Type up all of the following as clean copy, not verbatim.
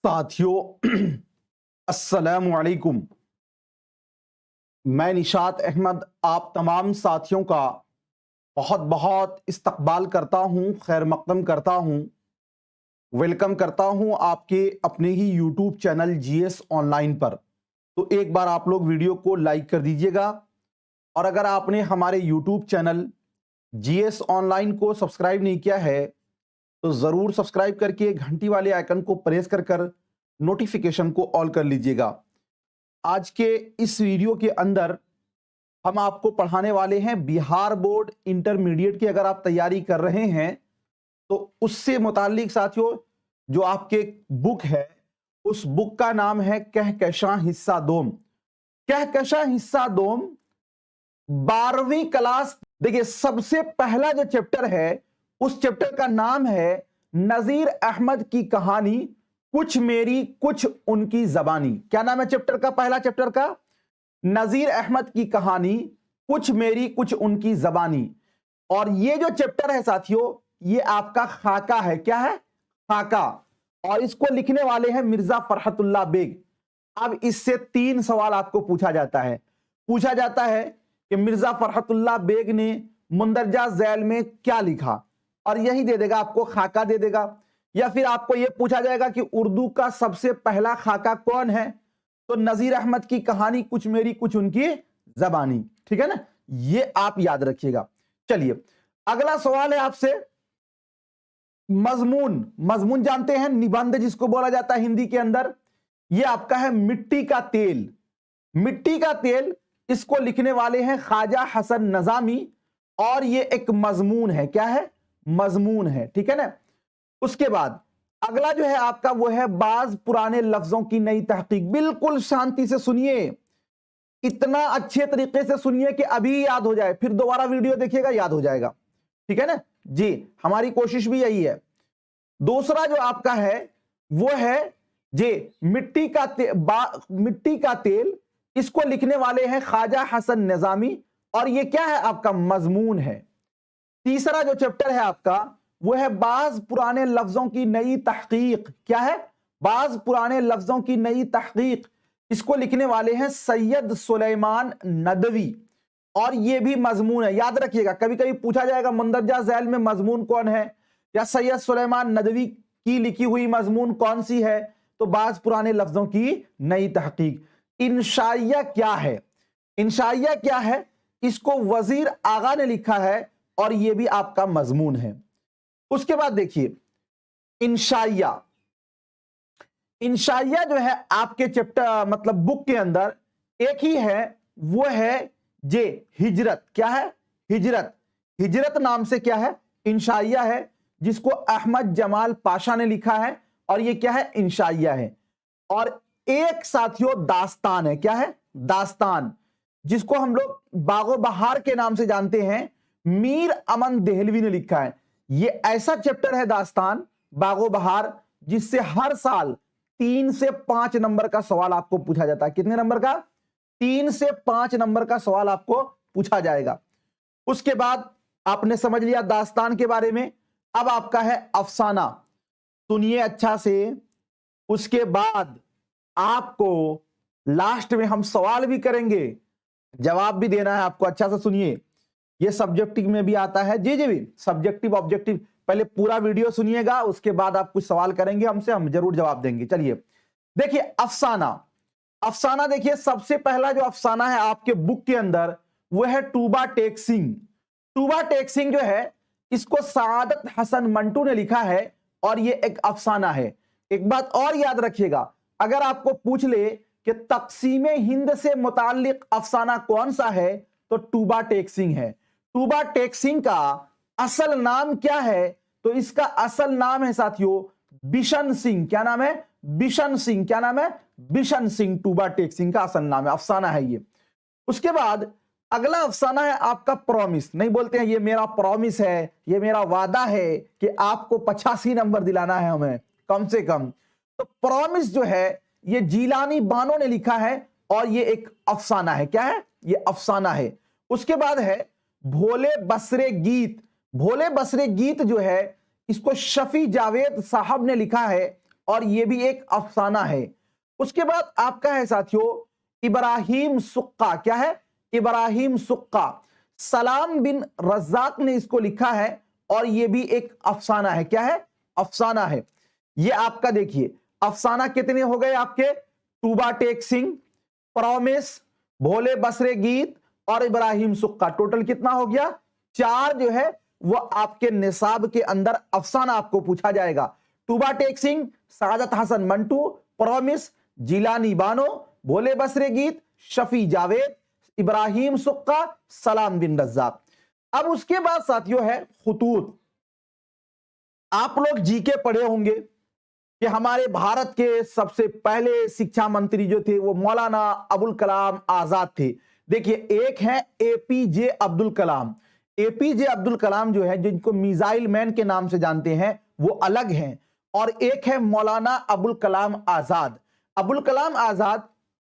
साथियों अस्सलामु अलैकुम। मैं निशात अहमद आप तमाम साथियों का बहुत बहुत इस्तकबाल करता हूं, खैर मकदम करता हूं, वेलकम करता हूं आपके अपने ही यूट्यूब चैनल जीएस ऑनलाइन पर। तो एक बार आप लोग वीडियो को लाइक कर दीजिएगा और अगर आपने हमारे यूट्यूब चैनल जीएस ऑनलाइन को सब्सक्राइब नहीं किया है तो ज़रूर सब्सक्राइब करके घंटी वाले आइकन को प्रेस कर नोटिफिकेशन को ऑल कर लीजिएगा। आज के इस वीडियो के अंदर हम आपको पढ़ाने वाले हैं बिहार बोर्ड इंटरमीडिएट की। अगर आप तैयारी कर रहे हैं तो उससे मुताल्लिक साथियों जो आपके बुक है उस बुक का नाम है कहकशां हिस्सा दोम। कहकशां हिस्सा दोम 12वीं क्लास। देखिए सबसे पहला जो चैप्टर है उस चैप्टर का नाम है नजीर अहमद की कहानी, कुछ मेरी कुछ उनकी जबानी। क्या नाम है चैप्टर का? पहला चैप्टर का नजीर अहमद की कहानी, कुछ मेरी कुछ उनकी जबानी। और ये जो चैप्टर है साथियों ये आपका खाका है। क्या है? खाका। और इसको लिखने वाले हैं मिर्जा फरहतुल्लाह बेग। अब इससे 3 सवाल आपको पूछा जाता है कि मिर्जा फरहतुल्लाह बेग ने मुंदरजा झैल में क्या लिखा, और यही दे देगा आपको, खाका दे देगा। या फिर आपको यह पूछा जाएगा कि उर्दू का सबसे पहला खाका कौन है, तो नजीर अहमद की कहानी, कुछ मेरी कुछ उनकी जबानी। ठीक है ना, ये आप याद रखिएगा। चलिए अगला सवाल है आपसे मजमून जानते हैं, निबंध जिसको बोला जाता है हिंदी के अंदर। यह आपका है मिट्टी का तेल। इसको लिखने वाले हैं ख्वाजा हसन नजामी और ये एक मजमून है। क्या है? मजमून है। ठीक है ना। उसके बाद अगला जो है आपका वो है बाज पुराने लफ्जों की नई तहकीक। बिल्कुल शांति से सुनिए, इतना अच्छे तरीके से सुनिए कि अभी याद हो जाए, फिर दोबारा वीडियो देखिएगा याद हो जाएगा। ठीक है ना जी, हमारी कोशिश भी यही है। दूसरा जो आपका है वो है जी मिट्टी का तेल। इसको लिखने वाले हैं ख्वाजा हसन निजामी और ये क्या है? आपका मजमून है। तीसरा जो चैप्टर है आपका वो है बाज पुराने लफ्जों की नई तहकीक। क्या है? बाज पुराने लफ्जों की नई तहकीक। इसको लिखने वाले हैं सैयद सुलेमान नदवी और ये भी मजमून है। याद रखिएगा, कभी कभी पूछा जाएगा मुंदरजा झैल में मजमून कौन है या सैयद सुलेमान नदवी की लिखी हुई मजमून कौन सी है, तो बाज पुराने लफ्जों की नई तहकीक। इंशाइया क्या है? इसको वजीर आगा ने लिखा है और यह भी आपका मजमून है। उसके बाद देखिए इंशाइया जो है आपके चैप्टर मतलब बुक के अंदर एक ही है, वो है जे हिजरत। क्या है? हिजरत नाम से क्या है? इंशाइया है, जिसको अहमद जमाल पाशा ने लिखा है और ये क्या है? इंशाइया है। और एक साथियों दास्तान है। क्या है? दास्तान, जिसको हम लोग बागो बहार के नाम से जानते हैं, मीर अमन देहलवी ने लिखा है। ये ऐसा चैप्टर है दास्तान बागो बहार जिससे हर साल 3 से 5 नंबर का सवाल आपको पूछा जाता है। कितने नंबर का? 3 से 5 नंबर का सवाल आपको पूछा जाएगा। उसके बाद आपने समझ लिया दास्तान के बारे में। अब आपका है अफसाना। सुनिए अच्छा से, उसके बाद आपको लास्ट में हम सवाल भी करेंगे, जवाब भी देना है आपको। अच्छा से सुनिए, ये सब्जेक्टिव में भी आता है। जी भी सब्जेक्टिव ऑब्जेक्टिव। पहले पूरा वीडियो सुनिएगा, उसके बाद आप कुछ सवाल करेंगे हमसे, हम जरूर जवाब देंगे। चलिए देखिए अफसाना देखिए सबसे पहला जो अफसाना है आपके बुक के अंदर वो है टूबा टेक सिंह जो है इसको सादत हसन मंटू ने लिखा है और ये एक अफसाना है। एक बात और याद रखिएगा, अगर आपको पूछ ले कि तकसीमे हिंद से मुताल्लिक अफसाना कौन सा है तो टूबा टेक सिंह है। टूबा टेक सिंह का असल नाम क्या है? तो इसका असल नाम है साथियों बिशन सिंह। क्या नाम है? बिशन सिंह। क्या नाम है? बिशन सिंह। टूबा टेक सिंह का असल नाम है, अफसाना है ये। उसके बाद अगला अफसाना है आपका प्रॉमिस। नहीं बोलते हैं ये मेरा प्रॉमिस है, ये मेरा वादा है कि आपको 85 नंबर दिलाना है हमें कम से कम। तो प्रॉमिस जो है ये जीलानी बानो ने लिखा है और ये एक अफसाना है। क्या है? ये अफसाना है। उसके बाद है भोले बसरे गीत जो है इसको शफी जावेद साहब ने लिखा है और ये भी एक अफसाना है। उसके बाद आपका है साथियों इब्राहिम सुक्का। क्या है? इब्राहिम सुक्का। सलाम बिन रज़ाक ने इसको लिखा है और ये भी एक अफसाना है। क्या है? अफसाना है। ये आपका देखिए अफसाना कितने हो गए आपके? टूबा टेक सिंह, प्रॉमिस, भोले बसरे गीत और इब्राहिम सुक्का। टोटल कितना हो गया? 4 जो है वो आपके निसाब के अंदर अफसाना आपको पूछा जाएगा। टूबा टेक सिंह, सादत हसन मंटू, प्रॉमिस, जिलानी बानो, भोले बसरे गीत, शफी जावेद, इब्राहिम सुक्का, सलाम बिन रज़ाक। अब उसके बाद साथियों है खुतूत। आप लोग जीके पढ़े होंगे कि हमारे भारत के सबसे पहले शिक्षा मंत्री जो थे वो मौलाना अबुल कलाम आजाद थे। देखिए एक है एपीजे अब्दुल कलाम। एपीजे अब्दुल कलाम जो है जिनको मिसाइल मैन के नाम से जानते हैं वो अलग हैं, और एक है मौलाना अबुल कलाम आजाद। अबुल कलाम आजाद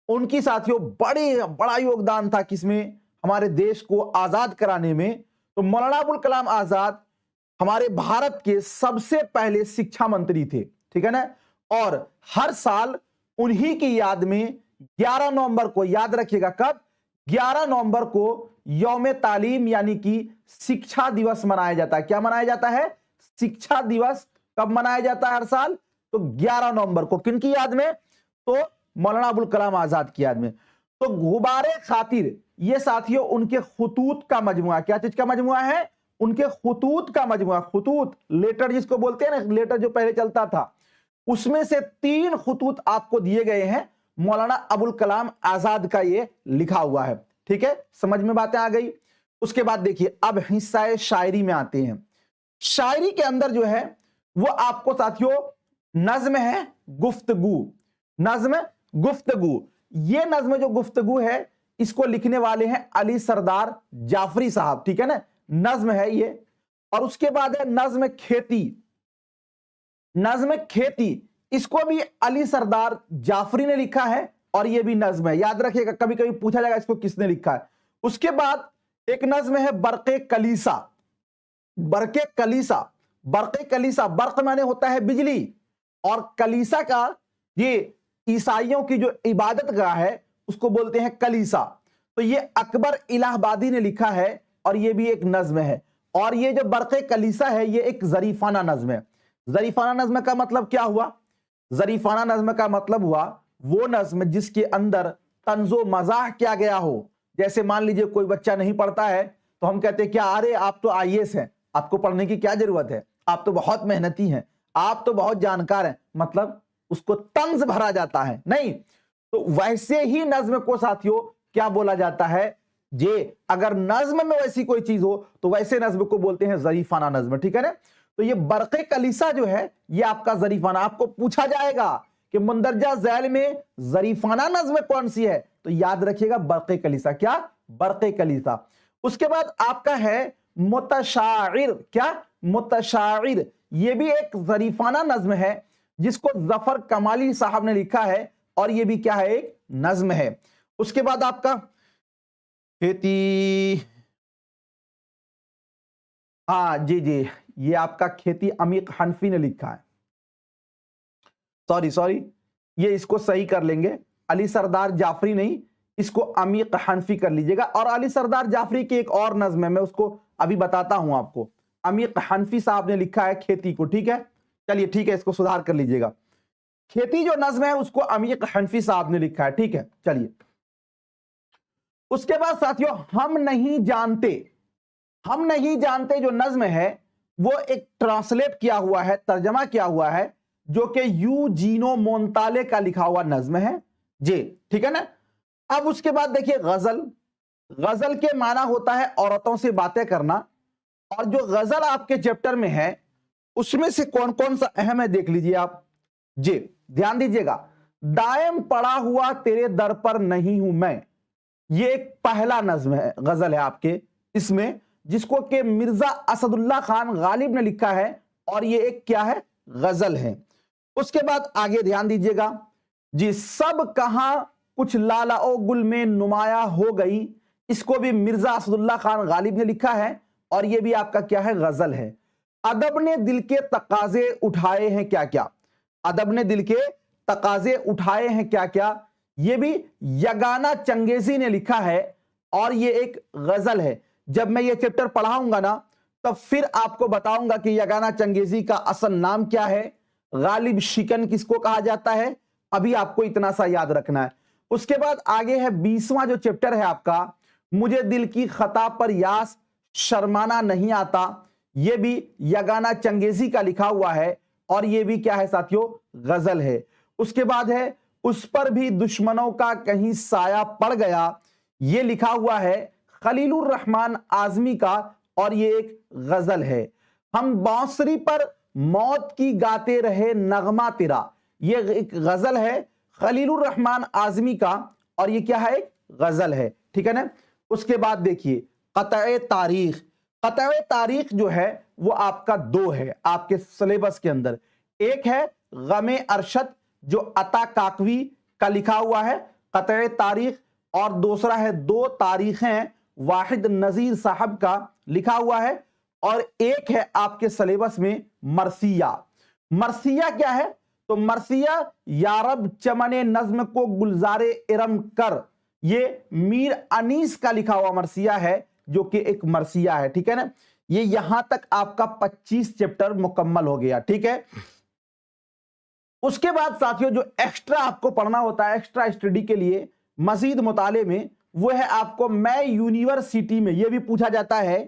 उनकी साथियों बड़ा योगदान था किसमें? हमारे देश को आजाद कराने में। तो मौलाना अबुल कलाम आजाद हमारे भारत के सबसे पहले शिक्षा मंत्री थे, ठीक है ना। और हर साल उन्हीं की याद में 11 नवंबर को, याद रखिएगा कब? 11 नवंबर को यौम तालीम यानी कि शिक्षा दिवस मनाया जाता है। क्या मनाया जाता है? शिक्षा दिवस। कब मनाया जाता है हर साल? तो 11 नवंबर को। किनकी याद में? तो मौलाना अबुल कलाम आजाद की याद में। तो गुबारे खातिर ये साथियों उनके खुतूत का मजमुआ। क्या चीज का मजमुआ है? उनके खुतूत का मजमुआ। खुतूत लेटर जिसको बोलते हैं ना, लेटर जो पहले चलता था, उसमें से 3 खुतूत आपको दिए गए हैं। मौलाना अबुल कलाम आजाद का ये लिखा हुआ है। ठीक है, समझ में बातें आ गई। उसके बाद देखिए अब हिस्सा शायरी में आते हैं। शायरी के अंदर जो है वो आपको साथियों नज्म है गुफ्तगू। नज्म गुफ्तगू। ये नज्म जो गुफ्तगू है इसको लिखने वाले हैं अली सरदार जाफरी साहब, ठीक है ना। नज्म है ये। और उसके बाद है नज्म खेती। नज्म खेती इसको भी अली सरदार जाफरी ने लिखा है और ये भी नज्म है। याद रखिएगा, कभी कभी पूछा जाएगा इसको किसने लिखा है। उसके बाद एक नज्म है बरक़े कलीसा। बरक़े कलीसा। बरक़े कलीसा, बर्क माने होता है बिजली, और कलीसा का ये ईसाइयों की जो इबादत गाह है उसको बोलते हैं कलीसा। तो ये अकबर इलाहाबादी ने लिखा है और ये भी एक नज्म है। और ये जो बरक़े कलीसा है ये एक जरीफाना नज्म है। जरीफाना नज्म का मतलब क्या हुआ? जरीफाना नज्म का मतलब हुआ वो नज्म जिसके अंदर तंजो मजाह किया गया हो। जैसे मान लीजिए कोई बच्चा नहीं पढ़ता है तो हम कहते हैं क्या, अरे आप तो आईएएस हैं, आपको पढ़ने की क्या जरूरत है, आप तो बहुत मेहनती हैं, आप तो बहुत जानकार हैं, मतलब उसको तंज भरा जाता है नहीं। तो वैसे ही नज्म को साथियों क्या बोला जाता है? जे अगर नज्म में वैसी कोई चीज हो तो वैसे नज्म को बोलते हैं जरीफाना नज्म, ठीक है ना। तो ये बरक़े कलीसा जो है ये आपका जरीफाना। आपको पूछा जाएगा कि मुंदरजा झैल में जरीफाना नज्म कौन सी है, तो याद रखिएगा बरक़े कलीसा। क्या? बरक़े कलीसा। उसके बाद आपका है मुतशाइर। क्या? मुतशाइर। ये भी एक जरीफाना नज्म है जिसको जफर कमाली साहब ने लिखा है और ये भी क्या है? एक नज्म है। उसके बाद आपका खेती, हाँ जी जी, ये आपका खेती अमीक हनफी ने लिखा है। सॉरी, ये इसको सही कर लेंगे, अली सरदार जाफरी नहीं, इसको अमीक हनफी कर लीजिएगा। और अली सरदार जाफरी की एक और नज्म है, मैं उसको अभी बताता हूं आपको। अमीक हनफी साहब ने लिखा है खेती को, ठीक है। चलिए ठीक है, इसको सुधार कर लीजिएगा। खेती जो नज्म है उसको अमीक हनफी साहब ने लिखा है, ठीक है। चलिए उसके बाद साथियों हम नहीं जानते जो नज्म है वो एक ट्रांसलेट किया हुआ है, तर्जमा किया हुआ है, जो कि यूजीनो मोंताले का लिखा हुआ नज्म है जी, ठीक है ना। अब उसके बाद देखिए गजल। गजल के माना होता है औरतों से बातें करना, और जो गजल आपके चैप्टर में है उसमें से कौन कौन सा अहम है देख लीजिए आप जी, ध्यान दीजिएगा। दायम पड़ा हुआ तेरे दर पर नहीं हूं मैं, ये एक पहला नज्म है, गजल है आपके इसमें, जिसको कि मिर्जा असदुल्ला खान गालिब ने लिखा है और ये एक क्या है? गजल है। उसके बाद आगे ध्यान दीजिएगा जी, सब कहां कुछ लाला ओ गुल में नुमाया हो गई, इसको भी मिर्जा असदुल्ला खान गालिब ने लिखा है और ये भी आपका क्या है? गजल है। अदब ने दिल के तकाजे उठाए हैं क्या क्या, अदब ने दिल के तकाजे उठाए हैं क्या क्या, ये भी यगाना चंगेजी ने लिखा है और ये एक गजल है। जब मैं ये चैप्टर पढ़ाऊंगा ना तब फिर आपको बताऊंगा कि यगाना चंगेजी का असल नाम क्या है, गालिब शिकन किसको कहा जाता है, अभी आपको इतना सा याद रखना है। उसके बाद आगे है 20वां जो चैप्टर है आपका, मुझे दिल की खता पर यास शर्माना नहीं आता, ये भी यगाना चंगेजी का लिखा हुआ है और ये भी क्या है साथियों, गजल है। उसके बाद है उस पर भी दुश्मनों का कहीं साया पड़ गया, ये लिखा हुआ है खलीलुर रहमान आजमी का और ये एक गजल है। हम बांसुरी पर मौत की गाते रहे नगमा तेरा, ये एक गजल है खलीलुर रहमान आजमी का और ये क्या है, एक गजल है, ठीक है ना। उसके बाद देखिए क़त्ए तारीख, क़त्ए तारीख जो है वो आपका दो है आपके सिलेबस के अंदर, एक है गमे अरशद जो अता काकवी का लिखा हुआ है क़त्ए तारीख, और दूसरा है दो तारीखें वाहिद नजीर साहब का लिखा हुआ है, और एक है आपके सिलेबस में मरसिया। मरसिया क्या है, तो मरसिया यारब चमने नज्म को गुलजारे इरम कर, ये मीर अनीस का लिखा हुआ मरसिया है जो कि एक मरसिया है, ठीक है ना। ये यहां तक आपका 25 चैप्टर मुकम्मल हो गया, ठीक है। उसके बाद साथियों जो एक्स्ट्रा आपको पढ़ना होता है एक्स्ट्रा स्टडी के लिए मजीद मुताले में, वो है आपको मैं यूनिवर्सिटी में, ये भी पूछा जाता है,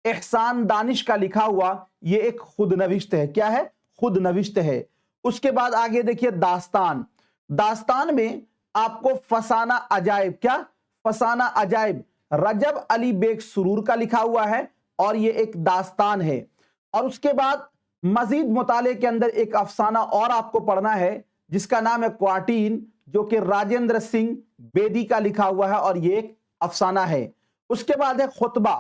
एहसान दानिश का लिखा हुआ, ये एक खुद नविश्त है, क्या है, खुद नविश्त है। उसके बाद आगे देखिए दास्तान, दास्तान में आपको फसाना अजाइब, क्या फसाना अजाइब रजब अली बेग सुरूर का लिखा हुआ है और ये एक दास्तान है। और उसके बाद मजीद मुताले के अंदर एक अफसाना और आपको पढ़ना है जिसका नाम है क्वार्टीन, जो कि राजेंद्र सिंह बेदी का लिखा हुआ है और ये एक अफसाना है। उसके बाद है खुतबा,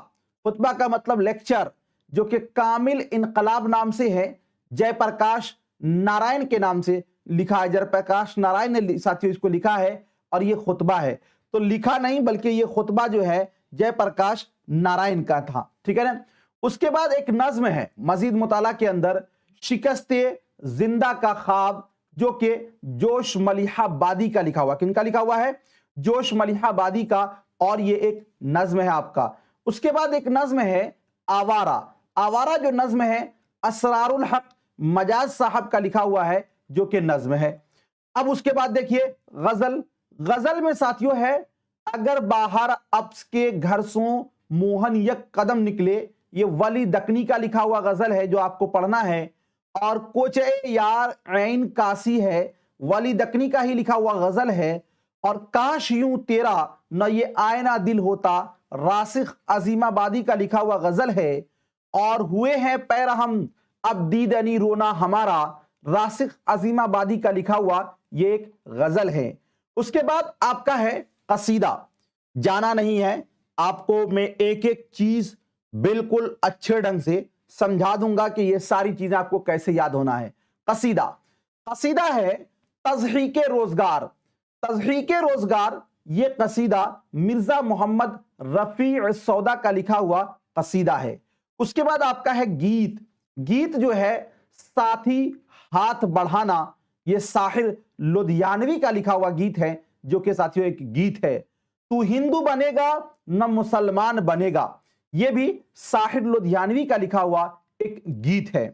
खुतबा का मतलब लेक्चर, जो कि कामिल इनकलाब नाम से है, जयप्रकाश नारायण के नाम से लिखा है, जयप्रकाश नारायण ने साथियों इसको लिखा है और ये खुतबा है, तो लिखा नहीं बल्कि ये खुतबा जो है जयप्रकाश नारायण का था, ठीक है ना। उसके बाद एक नज्म है मजीद मुताला के अंदर, शिकस्ते जिंदा का ख्वाब, जो कि जोश मलिहाबादी का लिखा हुआ, किनका लिखा हुआ है, जोश मलिहाबादी का, और ये एक नज्म है आपका। उसके बाद एक नज्म है आवारा, आवारा जो नज्म है असरारुल हक मजाज साहब का लिखा हुआ है जो कि नज्म है। अब उसके बाद देखिए गजल, गजल में साथियों है अगर बाहर अब्स के घर सो मोहन यक कदम निकले, ये वली दकनी का लिखा हुआ गजल है जो आपको पढ़ना है। और कोचे यार ऐन कासी है, वली दकनी का ही लिखा हुआ गजल है। और काश यूं तेरा न ये आयना दिल होता, रासिख अजीमाबादी का लिखा हुआ गजल है। और हुए हैं पैर हम अब दीदनी रोना हमारा, रासिख अजीमाबादी का लिखा हुआ ये एक गजल है। उसके बाद आपका है कसीदा, जाना नहीं है आपको, मैं एक एक चीज बिल्कुल अच्छे ढंग से समझा दूंगा कि ये सारी चीजें आपको कैसे याद होना है। कसीदा, कसीदा है तज़हीके रोजगार, तज़हीके रोजगार, ये कसीदा मिर्जा मोहम्मद रफी सौदा का लिखा हुआ कसीदा है। उसके बाद आपका है गीत, गीत जो है साथी हाथ बढ़ाना, ये साहिर लुधियानवी का लिखा हुआ गीत है जो कि साथियों एक गीत है। तू हिंदू बनेगा न मुसलमान बनेगा, ये भी साहिर लुधियानवी का लिखा हुआ एक गीत है।